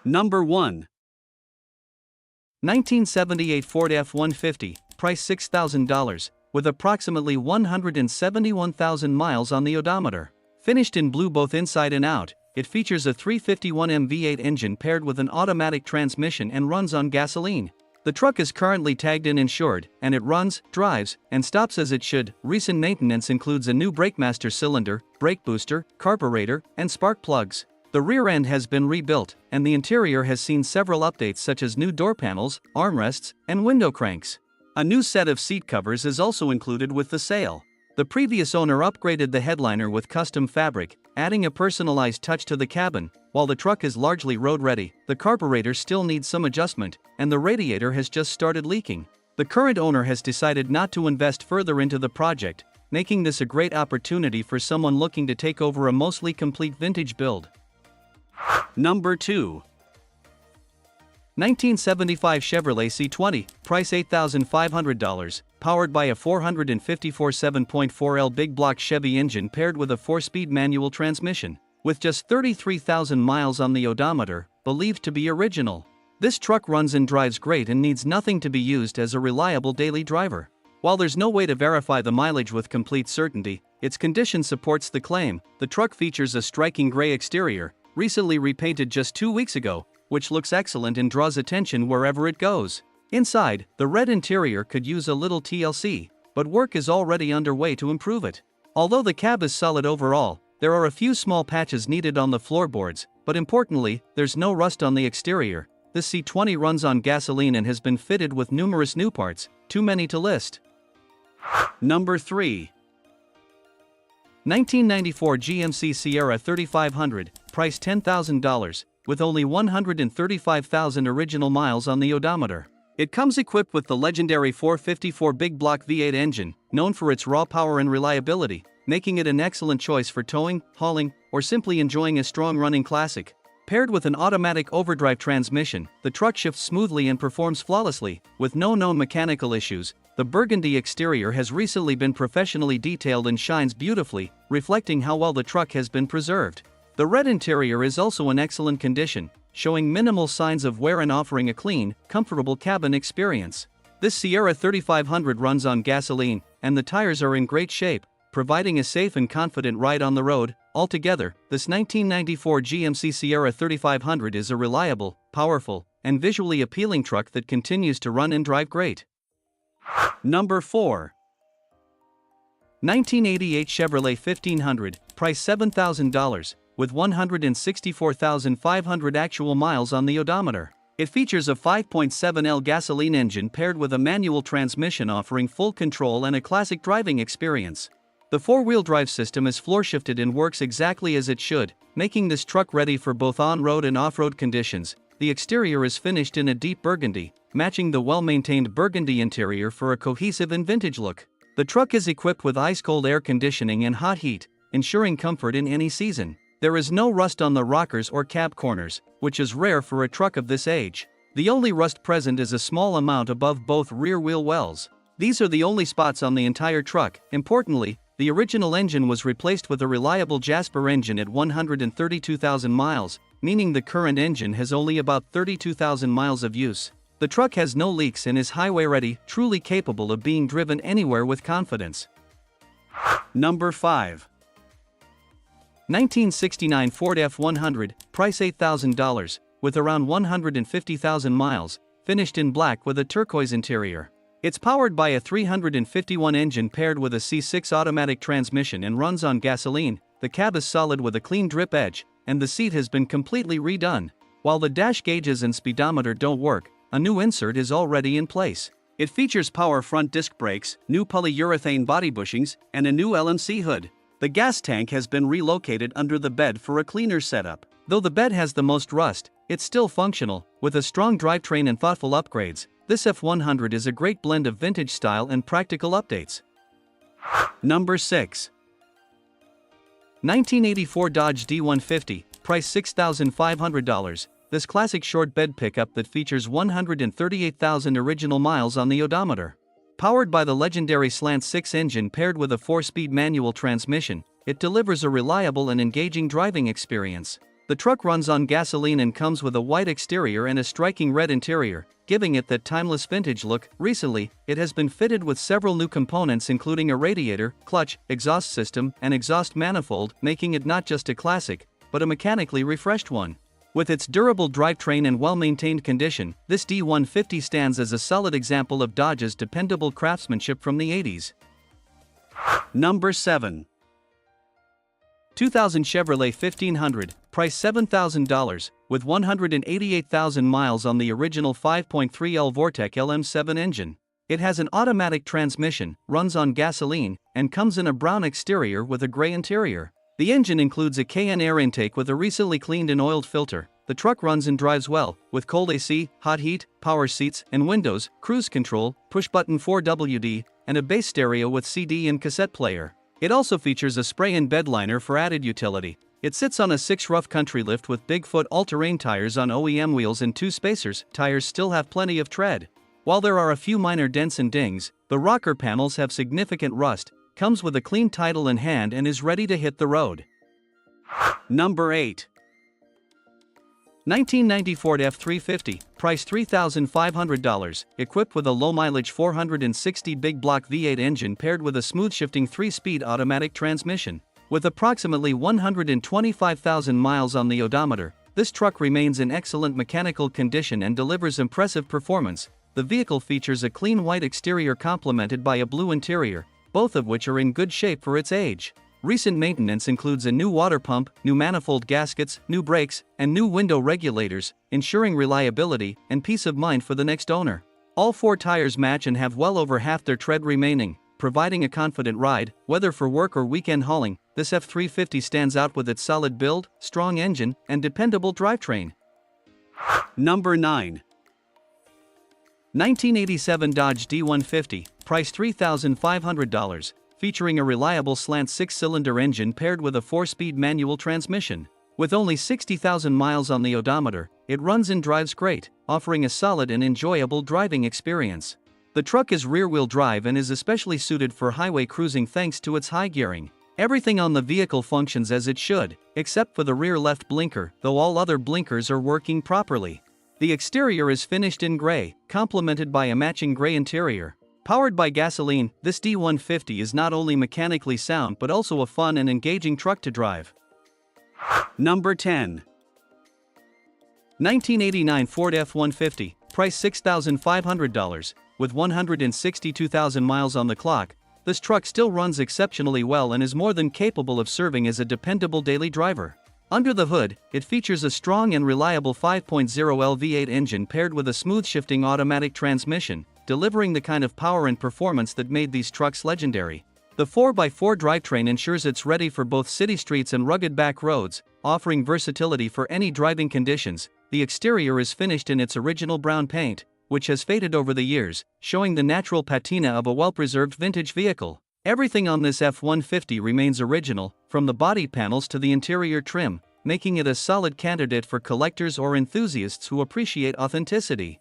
Number 1. 1978 Ford F150, price $6,000, with approximately 171,000 miles on the odometer. Finished in blue both inside and out, it features a 351M V8 engine paired with an automatic transmission and runs on gasoline. The truck is currently tagged and insured, and it runs, drives, and stops as it should. Recent maintenance includes a new BrakeMaster cylinder, brake booster, carburetor, and spark plugs. The rear end has been rebuilt, and the interior has seen several updates such as new door panels, armrests, and window cranks. A new set of seat covers is also included with the sale. The previous owner upgraded the headliner with custom fabric, adding a personalized touch to the cabin. While the truck is largely road-ready, the carburetor still needs some adjustment, and the radiator has just started leaking. The current owner has decided not to invest further into the project, making this a great opportunity for someone looking to take over a mostly complete vintage build. Number 2. 1975 Chevrolet C20, price $8,500, powered by a 454 7.4L big block Chevy engine paired with a 4-speed manual transmission. With just 33,000 miles on the odometer, believed to be original. This truck runs and drives great and needs nothing to be used as a reliable daily driver. While there's no way to verify the mileage with complete certainty, its condition supports the claim. The truck features a striking gray exterior, recently repainted just 2 weeks ago, which looks excellent and draws attention wherever it goes. Inside, the red interior could use a little TLC, but work is already underway to improve it. Although the cab is solid overall, there are a few small patches needed on the floorboards, but importantly, there's no rust on the exterior. This C20 runs on gasoline and has been fitted with numerous new parts, too many to list. Number 3. 1994 GMC Sierra 3500, price $10,000, with only 135,000 original miles on the odometer. It comes equipped with the legendary 454 big block V8 engine, known for its raw power and reliability, making it an excellent choice for towing, hauling, or simply enjoying a strong running classic. Paired with an automatic overdrive transmission, the truck shifts smoothly and performs flawlessly, with no known mechanical issues. The burgundy exterior has recently been professionally detailed and shines beautifully, reflecting how well the truck has been preserved. The red interior is also in excellent condition, showing minimal signs of wear and offering a clean, comfortable cabin experience. This Sierra 3500 runs on gasoline, and the tires are in great shape, providing a safe and confident ride on the road. Altogether, this 1994 GMC Sierra 3500 is a reliable, powerful, and visually appealing truck that continues to run and drive great. Number 4. 1988 Chevrolet 1500, price $7,000, with 164,500 actual miles on the odometer. It features a 5.7L gasoline engine paired with a manual transmission offering full control and a classic driving experience. The four-wheel drive system is floor-shifted and works exactly as it should, making this truck ready for both on-road and off-road conditions. The exterior is finished in a deep burgundy, matching the well-maintained burgundy interior for a cohesive and vintage look. The truck is equipped with ice-cold air conditioning and hot heat, ensuring comfort in any season. There is no rust on the rockers or cab corners, which is rare for a truck of this age. The only rust present is a small amount above both rear wheel wells. These are the only spots on the entire truck. Importantly, the original engine was replaced with a reliable Jasper engine at 132,000 miles, meaning the current engine has only about 32,000 miles of use. The truck has no leaks and is highway-ready, truly capable of being driven anywhere with confidence. Number 5. 1969 Ford F100, price $8,000, with around 150,000 miles, finished in black with a turquoise interior. It's powered by a 351 engine paired with a C6 automatic transmission and runs on gasoline. The cab is solid with a clean drip edge, and the seat has been completely redone. While the dash gauges and speedometer don't work, a new insert is already in place. It features power front disc brakes, new polyurethane body bushings, and a new LMC hood. The gas tank has been relocated under the bed for a cleaner setup. Though the bed has the most rust, it's still functional. With a strong drivetrain and thoughtful upgrades, this F100 is a great blend of vintage style and practical updates. Number 6. 1984 Dodge D150, price $6,500. This classic short bed pickup that features 138,000 original miles on the odometer. Powered by the legendary Slant 6 engine paired with a 4-speed manual transmission, it delivers a reliable and engaging driving experience. The truck runs on gasoline and comes with a white exterior and a striking red interior, giving it that timeless vintage look. Recently, it has been fitted with several new components including a radiator, clutch, exhaust system, and exhaust manifold, making it not just a classic, but a mechanically refreshed one. With its durable drivetrain and well-maintained condition, this D150 stands as a solid example of Dodge's dependable craftsmanship from the 80s. Number 7. 2000 Chevrolet 1500, price $7,000, with 188,000 miles on the original 5.3L Vortec LM7 engine. It has an automatic transmission, runs on gasoline, and comes in a brown exterior with a gray interior. The engine includes a KN air intake with a recently cleaned and oiled filter. The truck runs and drives well, with cold AC, hot heat, power seats and windows, cruise control, push-button 4WD, and a bass stereo with CD and cassette player. It also features a spray-in bed liner for added utility. It sits on a 6 rough country lift with Bigfoot all-terrain tires on OEM wheels and 2 spacers. Tires still have plenty of tread. While there are a few minor dents and dings, the rocker panels have significant rust, comes with a clean title in hand and is ready to hit the road. Number 8. 1990 Ford F350, price $3,500, equipped with a low-mileage 460 big block V8 engine paired with a smooth-shifting 3-speed automatic transmission. With approximately 125,000 miles on the odometer, this truck remains in excellent mechanical condition and delivers impressive performance. The vehicle features a clean white exterior complemented by a blue interior, both of which are in good shape for its age. Recent maintenance includes a new water pump, new manifold gaskets, new brakes, and new window regulators, ensuring reliability and peace of mind for the next owner. All 4 tires match and have well over half their tread remaining, providing a confident ride, whether for work or weekend hauling. This F350 stands out with its solid build, strong engine, and dependable drivetrain. Number 9. 1987 Dodge D150, price $3,500. Featuring a reliable slant 6-cylinder engine paired with a 4-speed manual transmission. With only 60,000 miles on the odometer, it runs and drives great, offering a solid and enjoyable driving experience. The truck is rear-wheel drive and is especially suited for highway cruising thanks to its high gearing. Everything on the vehicle functions as it should, except for the rear left blinker, though all other blinkers are working properly. The exterior is finished in gray, complemented by a matching gray interior. Powered by gasoline, this D150 is not only mechanically sound but also a fun and engaging truck to drive. Number 10. 1989 Ford F150, price $6,500. With 162,000 miles on the clock, this truck still runs exceptionally well and is more than capable of serving as a dependable daily driver. Under the hood, it features a strong and reliable 5.0L V8 engine paired with a smooth-shifting automatic transmission, delivering the kind of power and performance that made these trucks legendary. The 4x4 drivetrain ensures it's ready for both city streets and rugged back roads, offering versatility for any driving conditions. The exterior is finished in its original brown paint, which has faded over the years, showing the natural patina of a well-preserved vintage vehicle. Everything on this F150 remains original, from the body panels to the interior trim, making it a solid candidate for collectors or enthusiasts who appreciate authenticity.